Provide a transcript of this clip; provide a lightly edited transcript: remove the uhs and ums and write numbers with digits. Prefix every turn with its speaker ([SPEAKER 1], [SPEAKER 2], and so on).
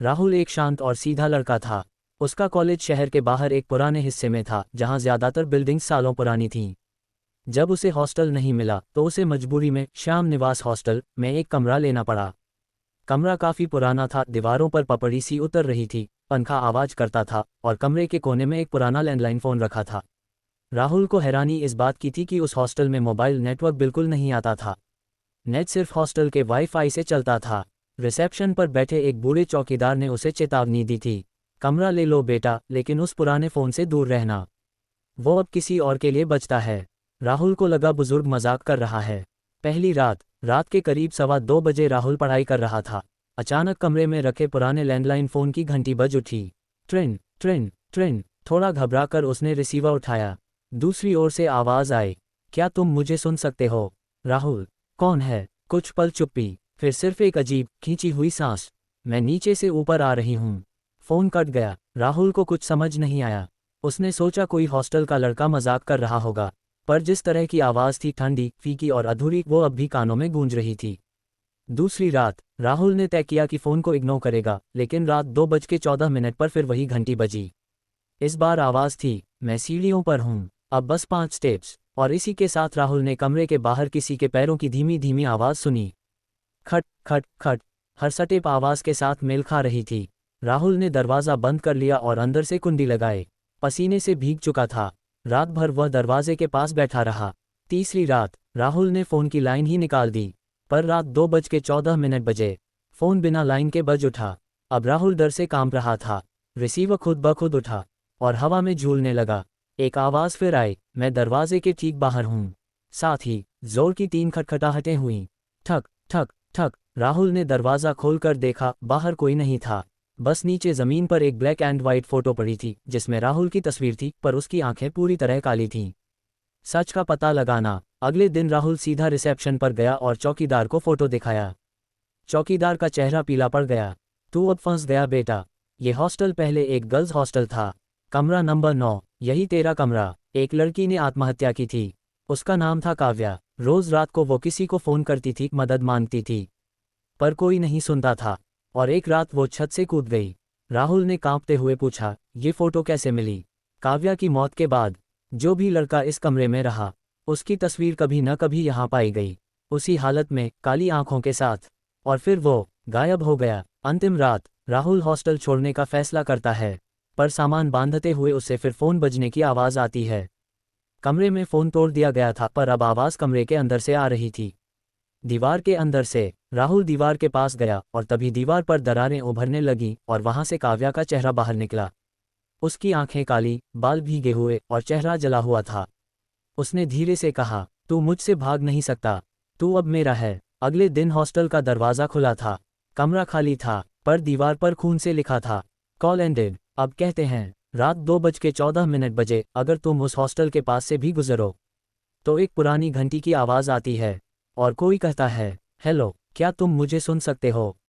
[SPEAKER 1] राहुल एक शांत और सीधा लड़का था। उसका कॉलेज शहर के बाहर एक पुराने हिस्से में था, जहां ज्यादातर बिल्डिंग्स सालों पुरानी थीं। जब उसे हॉस्टल नहीं मिला तो उसे मजबूरी में श्याम निवास हॉस्टल में एक कमरा लेना पड़ा। कमरा काफी पुराना था, दीवारों पर पपड़ी सी उतर रही थी, पंखा आवाज करता था और कमरे के कोने में एक पुराना लैंडलाइन फोन रखा था। राहुल को हैरानी इस बात की थी कि उस हॉस्टल में मोबाइल नेटवर्क बिल्कुल नहीं आता था। नेट सिर्फ हॉस्टल के वाईफाई से चलता था। रिसेप्शन पर बैठे एक बूढ़े चौकीदार ने उसे चेतावनी दी थी, कमरा ले लो बेटा, लेकिन उस पुराने फोन से दूर रहना, वो अब किसी और के लिए बचता है। राहुल को लगा बुजुर्ग मजाक कर रहा है। पहली रात के करीब 2:15 बजे राहुल पढ़ाई कर रहा था। अचानक कमरे में रखे पुराने लैंडलाइन फोन की घंटी बज उठी। Train train train. थोड़ा घबराकर उसने रिसीवर उठाया। दूसरी ओर से आवाज आई, क्या तुम मुझे सुन सकते हो? राहुल, कौन है? कुछ पल चुप्पी, फिर सिर्फ एक अजीब खींची हुई सांस। मैं नीचे से ऊपर आ रही हूँ। फोन कट गया। राहुल को कुछ समझ नहीं आया। उसने सोचा कोई हॉस्टल का लड़का मजाक कर रहा होगा, पर जिस तरह की आवाज़ थी, ठंडी, फीकी और अधूरी, वो अब भी कानों में गूंज रही थी। दूसरी रात राहुल ने तय किया कि फ़ोन को इग्नोर करेगा, लेकिन रात 2:14 पर फिर वही घंटी बजी। इस बार आवाज़ थी, मैं सीढ़ियों पर हूँ, अब बस 5 स्टेप्स। और इसी के साथ राहुल ने कमरे के बाहर किसी के पैरों की धीमी धीमी आवाज़ सुनी। खट खट खट। हर स्टेप आवाज़ के साथ मेल खा रही थी। राहुल ने दरवाज़ा बंद कर लिया और अंदर से कुंडी लगाए। पसीने से भीग चुका था। रात भर वह दरवाजे के पास बैठा रहा। तीसरी रात राहुल ने फ़ोन की लाइन ही निकाल दी, पर रात 2:14 बजे फ़ोन बिना लाइन के बज उठा। अब राहुल डर से कांप रहा था। रिसीवर खुद ब खुद उठा और हवा में झूलने लगा। एक आवाज़ फिर आई, मैं दरवाजे के ठीक बाहर हूँ। साथ ही जोर की 3 खटखटाहटें हुईं। ठक ठक ठक। राहुल ने दरवाज़ा खोलकर देखा, बाहर कोई नहीं था। बस नीचे ज़मीन पर एक ब्लैक एंड वाइट फ़ोटो पड़ी थी, जिसमें राहुल की तस्वीर थी, पर उसकी आंखें पूरी तरह काली थीं। सच का पता लगाना। अगले दिन राहुल सीधा रिसेप्शन पर गया और चौकीदार को फ़ोटो दिखाया। चौकीदार का चेहरा पीला पड़ गया। तू अब फंस गया बेटा। ये हॉस्टल पहले एक गर्ल्स हॉस्टल था। कमरा नंबर 9, यही तेरा कमरा। एक लड़की ने आत्महत्या की थी। उसका नाम था काव्या। रोज़ रात को वो किसी को फ़ोन करती थी, मदद मांगती थी, पर कोई नहीं सुनता था। और एक रात वो छत से कूद गई। राहुल ने कांपते हुए पूछा, ये फ़ोटो कैसे मिली? काव्या की मौत के बाद जो भी लड़का इस कमरे में रहा, उसकी तस्वीर कभी न कभी यहाँ पाई गई, उसी हालत में, काली आंखों के साथ। और फिर वो गायब हो गया। अंतिम रात राहुल हॉस्टल छोड़ने का फैसला करता है, पर सामान बांधते हुए उसे फिर फ़ोन बजने की आवाज़ आती है। कमरे में फ़ोन तोड़ दिया गया था, पर अब आवाज़ कमरे के अंदर से आ रही थी। दीवार के अंदर से। राहुल दीवार के पास गया और तभी दीवार पर दरारें उभरने लगीं और वहां से काव्या का चेहरा बाहर निकला। उसकी आंखें काली, बाल भीगे हुए और चेहरा जला हुआ था। उसने धीरे से कहा, तू मुझसे भाग नहीं सकता, तू अब मेरा है। अगले दिन हॉस्टल का दरवाज़ा खुला था। कमरा खाली था, पर दीवार पर खून से लिखा था, कॉल एंडेड। अब कहते हैं रात 2:14 अगर तुम उस हॉस्टल के पास से भी गुजरो तो एक पुरानी घंटी की आवाज़ आती है और कोई कहता है, हेलो, क्या तुम मुझे सुन सकते हो?